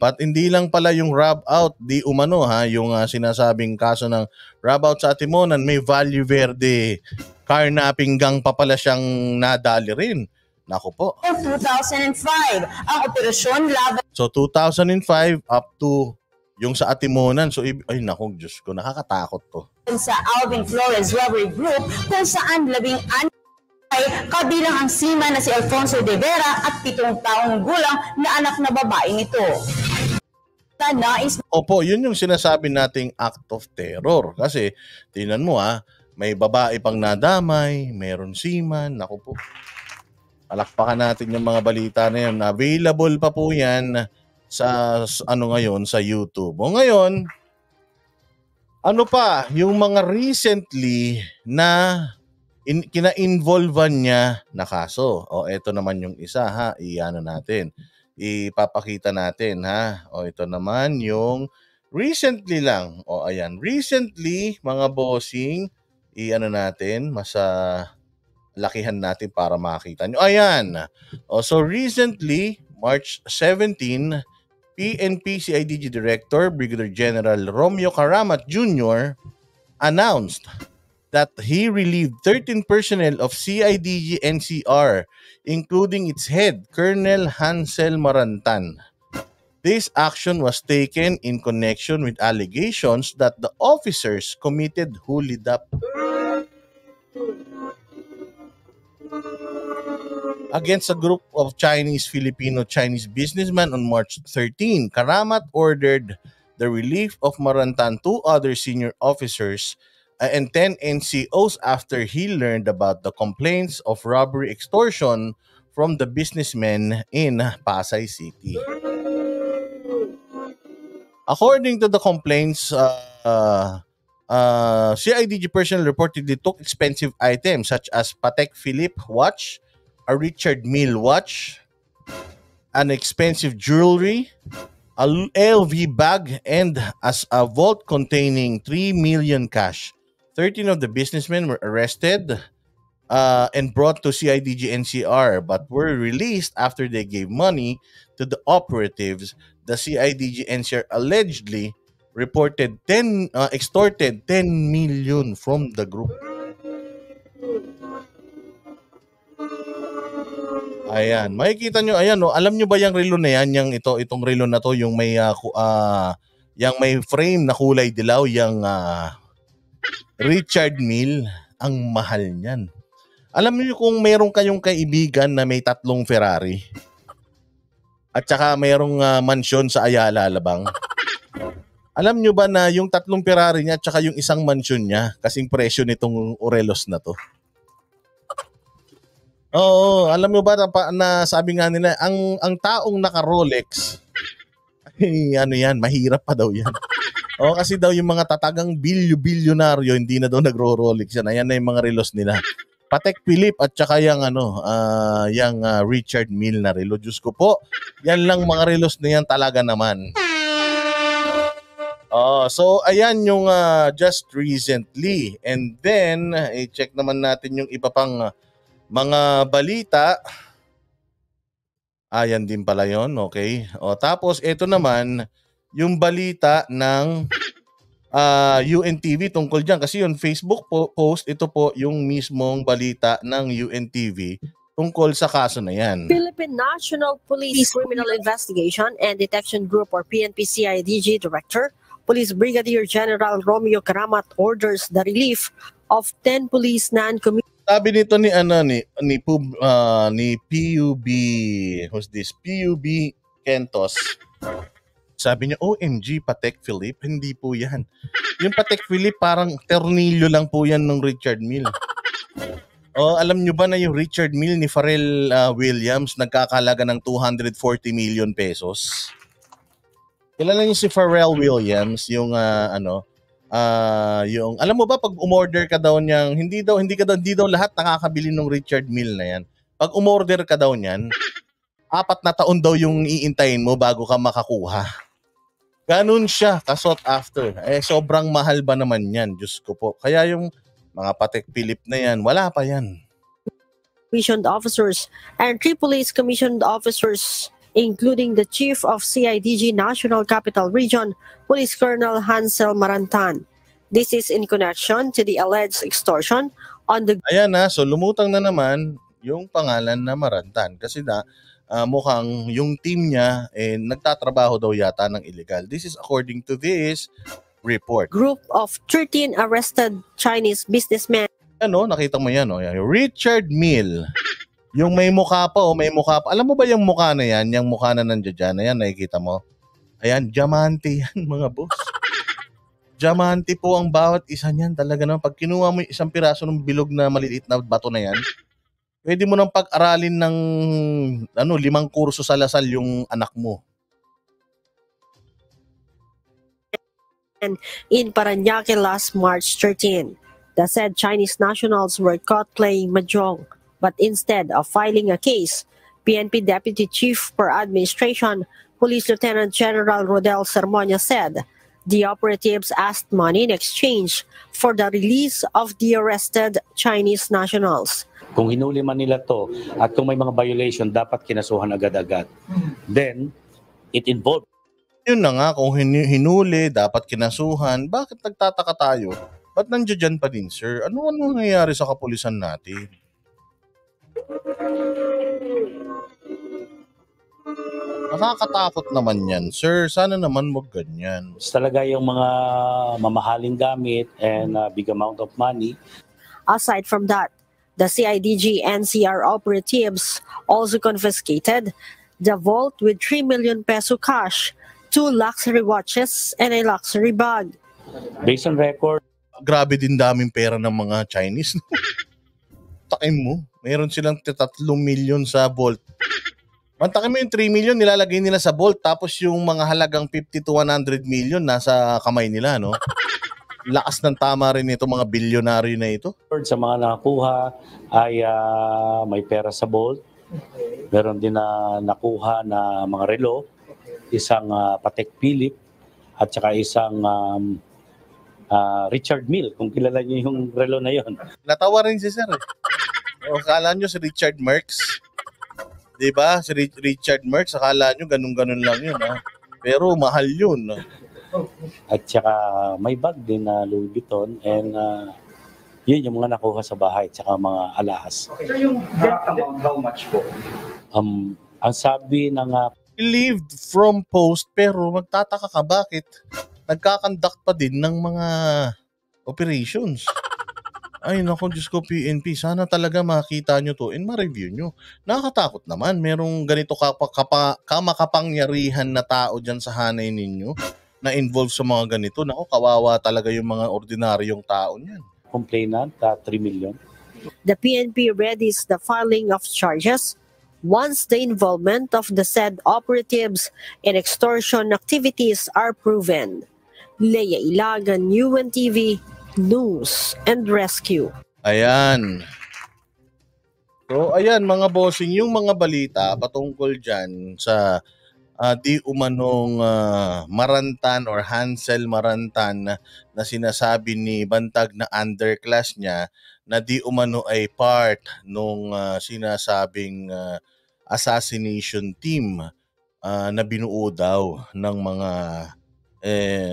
Speaker 1: But hindi lang pala yung rob out di umano yung sinasabing kaso ng rob out sa Atimonan, may Valle Verde Carnapping Gang pa pala siyang nadali rin Naku po.
Speaker 11: 2005. Ang operasyon laban
Speaker 1: So 2005 up to yung sa Atimonan. So ay naku, Diyos ko, nakakatakot to.
Speaker 11: sa Alvin Flores Robbery Group kung saan 11 ay kabilang ang seaman na si Alfonso de Vera at 7 taong gulang na anak na babae nito.
Speaker 1: Opo, yun yung sinasabi nating act of terror. Kasi, tingnan mo may babae pang nadamay, meron seaman, naku po. Palakpakan natin yung mga balita na yun. Available pa po yan sa ngayon sa YouTube. O ngayon, ano pa, yung mga recently na kina-involvean niya na kaso. O eto naman yung isa iano natin. Ipapakita natin O ito naman yung recently lang. O ayan, recently mga bossing, iano natin, lakihan natin para makita nyo. Ayan. So recently, March 17, PNP CIDG Director Brigadier General Romeo Caramat Jr. announced that he relieved 13 personnel of CIDG NCR, including its head, Colonel Hansel Marantan. This action was taken in connection with allegations that the officers committed hulidap against a group of Filipino-Chinese businessmen on March 13. Karamat ordered the relief of Marantan, 2 other senior officers, and 10 NCOs after he learned about the complaints of robbery extortion from the businessmen in Pasay City. According to the complaints, CIDG personnel reportedly took expensive items such as Patek Philippe watch, a Richard Mille watch, an expensive jewelry, a LV bag, and as a vault containing 3 million cash. 13 of the businessmen were arrested and brought to CIDG NCR but were released after they gave money to the operatives. The CIDG NCR allegedly extorted 10 million from the group. Ayan, makikita nyo, ayan, alam nyo ba yung relo na yan, itong relo na to, yung may frame na kulay dilaw, yung Richard Mille, ang mahal niyan. Alam niyo kung meron kayong kaibigan na may 3 Ferrari at saka mayroong mansyon sa Ayala, Alabang. Alam niyo ba na yung 3 Ferrari niya at saka yung isang mansyon niya kasing presyo nitong Orelos na to? Oo, alam niyo ba na sabi nga nila ang taong naka Rolex mahirap pa daw yan. Kasi daw yung mga tatagang bilyonaryo hindi na daw nagro-Rolex yan. Ayan na yung mga relos nila. Patek Philippe at saka yung Richard Mille na relo. Diyos ko po, yan lang mga relos na yan talaga naman. So ayan yung just recently. And then, i-check naman natin yung iba pang mga balita. Ayan din pala yun, okay. Tapos ito naman, yung balita ng UNTV tungkol dyan. Kasi yung Facebook post, ito po yung mismong balita ng UNTV tungkol sa kaso na yan.
Speaker 12: Philippine National Police Criminal Investigation and Detection Group or PNP-CIDG Director, Police Brigadier General Romeo Caramat orders the relief of 10 police non-commissioned.
Speaker 1: Sabi nito ni PUB, who's this? PUB Kentos. Sabi niya, OMG, Patek Philippe. Hindi po yan. Yung Patek Philippe parang ternilyo lang po yan ng Richard Mille. Alam nyo ba na yung Richard Mille ni Pharrell Williams nagkakalaga ng 240 million pesos? Kilala niyo si Pharrell Williams, yung yung alam mo ba pag umorder ka daw niyang hindi daw lahat nakakabili ng Richard Mille na yan. Pag umorder ka daw niyan, 4 na taon daw yung iintayin mo bago ka makakuha. Ganun siya ka-sought after. Sobrang mahal ba naman yan, Diyos ko po. Kaya yung mga Patek Philippe na yan, wala pa yan.
Speaker 12: Commissioned officers and 3 police commissioned officers, including the Chief of CIDG National Capital Region, Police Colonel Hansel Marantan. This is in connection to the alleged extortion on the...
Speaker 1: Ayan na, so lumutang na naman yung pangalan na Marantan kasi mukhang yung team niya nagtatrabaho daw yata ng illegal. This is according to this report.
Speaker 12: Group of 13 arrested Chinese businessmen.
Speaker 1: Nakita mo yan, Richard Mill. Yung may mukha pa, may mukha pa. Alam mo ba yung mukha na yan? Yung mukha na nandiyan na yan, nakikita mo? Ayan, diamante yan, mga boss. Diamante po ang bawat isa niyan. Talaga naman, pag kinuha mo yung isang piraso ng bilog na maliliit na bato na yan, pwede mo nang pag-aralin ng 5 kurso sa Lasal yung anak mo.
Speaker 12: In Parañaque last March 13, the said Chinese nationals were caught playing mahjong, but instead of filing a case, PNP Deputy Chief for Administration, Police Lieutenant General Rodel Sermonia said the operatives asked money in exchange for the release of the arrested Chinese nationals.
Speaker 13: Kung hinuli man nila to at kung may mga violation, dapat kinasuhan agad-agad. Then, it involved.
Speaker 1: Yun na nga, kung hinuli, dapat kinasuhan. Bakit nagtataka tayo? Ba't nandiyan pa din, sir? Ano nangyayari sa kapulisan natin? Nakakatakot naman yan, sir. Sana naman wag ganyan.
Speaker 13: Talaga yung mga mamahaling gamit and big amount of money.
Speaker 12: Aside from that, the CIDG NCR operatives also confiscated the vault with 3 million peso cash, 2 luxury watches, and a luxury bag.
Speaker 13: Based on record,
Speaker 1: grabe din daming pera ng mga Chinese. Takin mo, mayroon silang 3 million sa vault. Mantakin mo yung 3 million nilalagay nila sa vault, tapos yung mga halagang 50 to 100 million nasa kamay nila, no? Lakas ng tama rin ito mga bilyonaryo na ito.
Speaker 13: Sa mga nakakuha ay may pera sa vault. Meron din na nakuha na mga relo, isang Patek Philippe at saka isang Richard Mille, kung kilala niyo yung relo na yon.
Speaker 1: Natawa rin si sir. Akala nyo si Richard Merckx. Diba? Si Richard Merckx, akala nyo ganun-ganun lang yun. Pero mahal yun.
Speaker 13: At saka may bag din na Louis Vuitton and yun yung mga nakuha sa bahay at saka mga alahas.
Speaker 14: So yung debt amount, how much po?
Speaker 13: Ang sabi ng
Speaker 1: relieved from post, pero magtataka ka bakit nagkakandak pa din ng mga operations. Ay naku, Diyos ko, PNP, sana talaga makita nyo to and ma-review nyo. Nakakatakot naman, merong ganito kamakapangyarihan na tao dyan sa hanay ninyo na involved sa mga ganito. Naku, kawawa talaga yung mga ordinaryong tao niyan.
Speaker 13: Complainant, 3 million.
Speaker 12: The PNP readies the filing of charges once the involvement of the said operatives in extortion activities are proven. Leia Ilagan, UNTV, News and Rescue.
Speaker 1: Ayan. So, ayan mga bossing, yung mga balita patungkol dyan sa di umanong Marantan or Hansel Marantan na sinasabi ni Bantag na underclass niya na di umano ay part nung sinasabing assassination team na binuo daw ng mga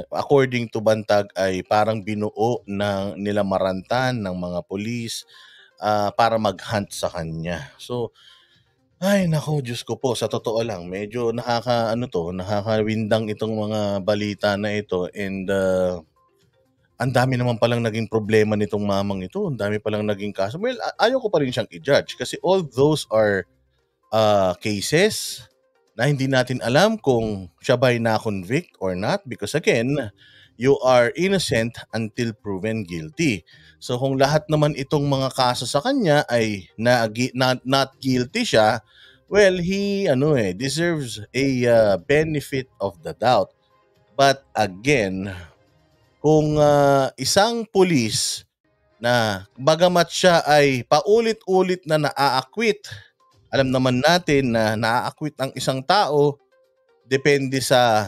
Speaker 1: according to Bantag ay parang binuo ng nila Marantan ng mga pulis para mag-hunt sa kanya. So ay nako, Diyos ko po, sa totoo lang medyo nakakawindang itong mga balita na ito and ang dami naman palang naging problema nitong mamang ito, ang dami palang naging kaso. Well, ayaw ko pa rin siyang i-judge kasi all those are cases na hindi natin alam kung siya ba'y na-convict or not because again, you are innocent until proven guilty. So kung lahat naman itong mga kaso sa kanya ay not guilty siya, well, he deserves a benefit of the doubt. But again, kung isang pulis na bagamat siya ay paulit-ulit na naa-acquit, alam naman natin na naa-acquit ang isang tao depende sa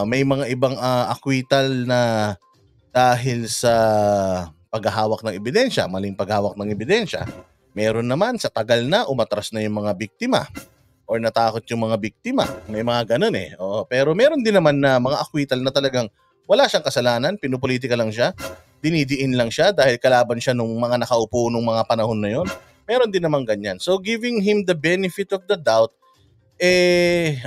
Speaker 1: may mga ibang acquittal na dahil sa paghahawak ng ebidensya, maling paghawak ng ebidensya. Meron naman sa tagal na umatras na yung mga biktima or natakot yung mga biktima. May mga ganun eh. Pero meron din naman na mga acquittal na talagang wala siyang kasalanan, pinupolitika lang siya, dinidiin lang siya dahil kalaban siya nung mga nakaupo nung mga panahon na yon. meron din naman ganyan. So giving him the benefit of the doubt,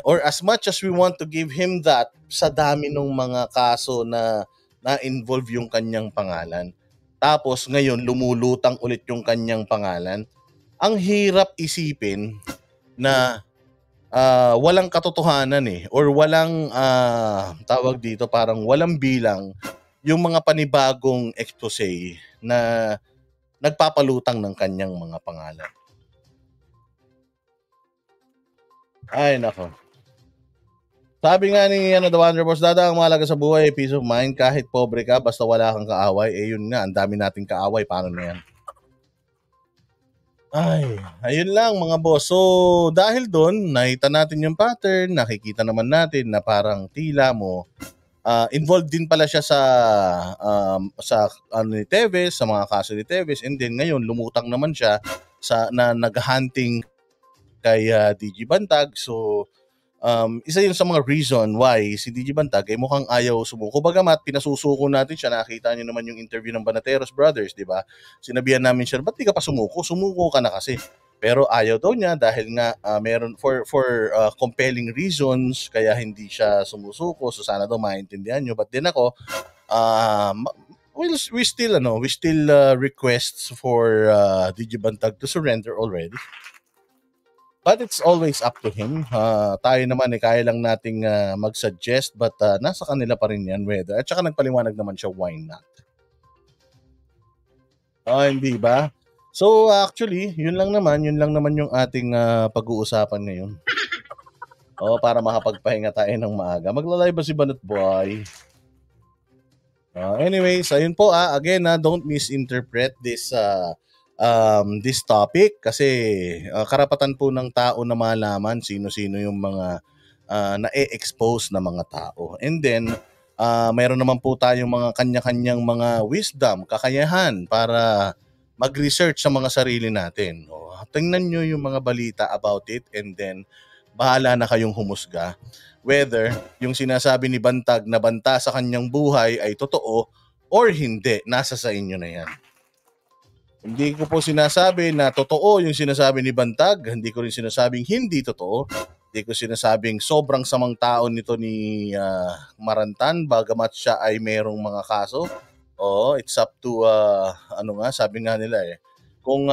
Speaker 1: or as much as we want to give him that, sa dami ng mga kaso na na-involve yung kanyang pangalan. Tapos ngayon lumulutang ulit yung kanyang pangalan. Ang hirap isipin na walang katotohanan or walang tawag dito, parang walang bilang yung mga panibagong expose na nagpapalutang ng kanyang mga pangalan. Ay, nako. Sabi nga ni The Wonder Boss, Dada, ang mahalaga sa buhay ay peace of mind. Kahit pobre ka, basta wala kang kaaway. Yun nga, ang dami nating kaaway. Paano na yan? Ay, ayun lang mga boss. So, dahil doon, nakita natin yung pattern, nakikita naman natin na parang tila mo, involved din pala siya sa ni Teves, sa mga kaso ni Teves, and then ngayon lumutang naman siya na nag-hunting kay DG Bantag. So isa yun sa mga reason why si DG Bantag ay mukhang ayaw sumuko. Bagamat pinasusuko natin siya, nakita niyo naman yung interview ng Banateros Brothers, di ba? Sinabihan namin siya, ba't di ka pa sumuko? Sumuko ka na kasi. Pero ayaw daw niya dahil nga meron for compelling reasons kaya hindi siya sumusuko. So sana daw maintindihan niyo. But din ako, we still request for DG Bantag to surrender already. But it's always up to him. Tayo naman kaya lang nating mag-suggest, but nasa kanila pa rin yan whether. At saka nagpaliwanag naman siya why not. Hindi ba? So actually, yun lang naman yung ating pag-uusapan ngayon. Para makapagpahinga tayo ng maaga. Magla-live ba si Banat Boy? Anyways, ayun po again, don't misinterpret this topic kasi karapatan po ng tao na malaman sino-sino yung mga na-expose na mga tao. And then mayroon naman po tayong mga kanya-kanyang mga wisdom, kakayahan para mag-research sa mga sarili natin. Tingnan nyo yung mga balita about it and then bahala na kayong humusga whether yung sinasabi ni Bantag na banta sa kanyang buhay ay totoo or hindi. Nasa sa inyo na yan. Hindi ko po sinasabi na totoo yung sinasabi ni Bantag. Hindi ko rin sinasabing hindi totoo. Hindi ko sinasabing sobrang samang tao nito ni Marantan bagamat siya ay merong mga kaso. It's up to sabi nga nila kung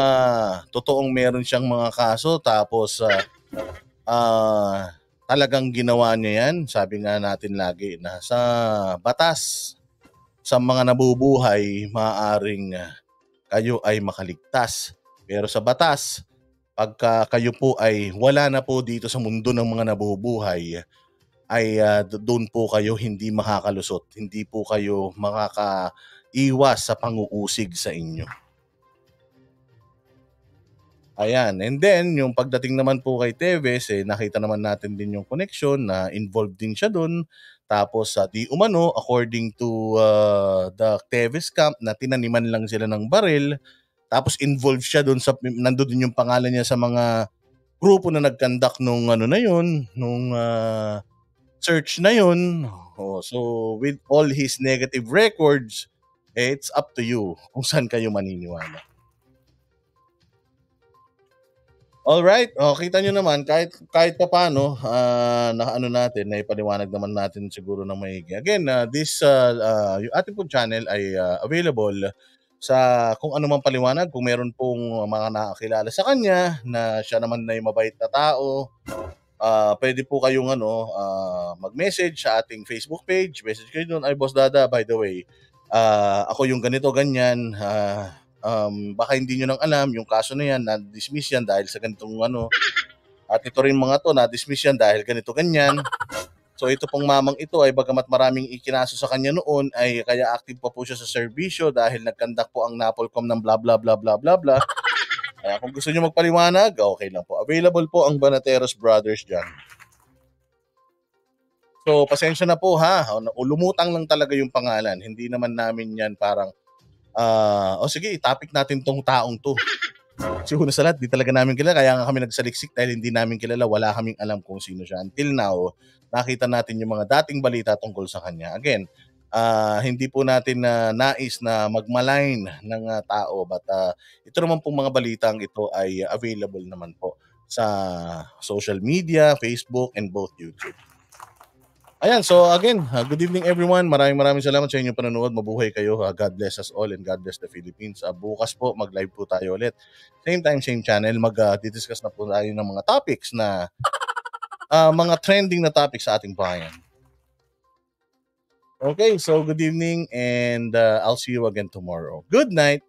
Speaker 1: totoong meron siyang mga kaso tapos talagang ginawa niya yan, sabi nga natin lagi na sa batas sa mga nabubuhay maaaring kayo ay makaligtas. Pero sa batas, pagka kayo po ay wala na po dito sa mundo ng mga nabubuhay, ay doon po kayo hindi makakalusot. Hindi po kayo makakaiwas sa pang-uusig sa inyo. Ayan. And then, yung pagdating naman po kay Teves, nakita naman natin din yung connection na involved din siya doon. Tapos di umano, according to the Teves camp, na tinaniman lang sila ng baril. Tapos involved siya doon nandun din yung pangalan niya sa mga grupo na nag-conduct nung search na yun. So with all his negative records, it's up to you kung saan kayo maniniwala. Alright, kita nyo naman kahit pa paano natin, naipaliwanag naman natin siguro ng maigi. Again, yung ating pong channel ay available sa kung ano man paliwanag, kung meron pong mga nakakilala sa kanya na siya naman na yung mabait na tao. Pwede po kayong mag-message sa ating Facebook page. Message kayo doon, ay Boss Dada, by the way, ako yung ganito, ganyan. Baka hindi nyo nang alam, yung kaso na yan, na-dismiss yan dahil sa ganitong at ito rin mga to, na-dismiss yan dahil ganito, ganyan. So ito pong mamang ito ay bagamat maraming ikinaso sa kanya noon, ay kaya active pa po siya sa serbisyo dahil nagkandak po ang Napolcom ng bla bla bla bla bla bla. Kaya kung gusto nyo magpaliwanag, okay lang po. Available po ang Banateros Brothers dyan. So pasensya na po ha, lumutang lang talaga yung pangalan. Hindi naman namin yan parang sige, topic natin tong taong to. Kasi una sa lahat, di talaga namin kilala. Kaya nga kami nagsaliksik dahil hindi namin kilala. Wala kaming alam kung sino siya. Until now, nakita natin yung mga dating balita tungkol sa kanya. Again, Hindi po natin nais na magmalign ng tao, but ito naman pong mga balitang ito ay available naman po sa social media, Facebook, and both YouTube. Ayan, so again, good evening everyone. Maraming salamat sa inyong panonood. Mabuhay kayo. God bless us all and God bless the Philippines. Bukas po, mag-live po tayo ulit. Same time, same channel. Mag-discuss na po tayo ng mga topics na mga trending na topics sa ating bayan. Okay, so good evening and I'll see you again tomorrow. Good night.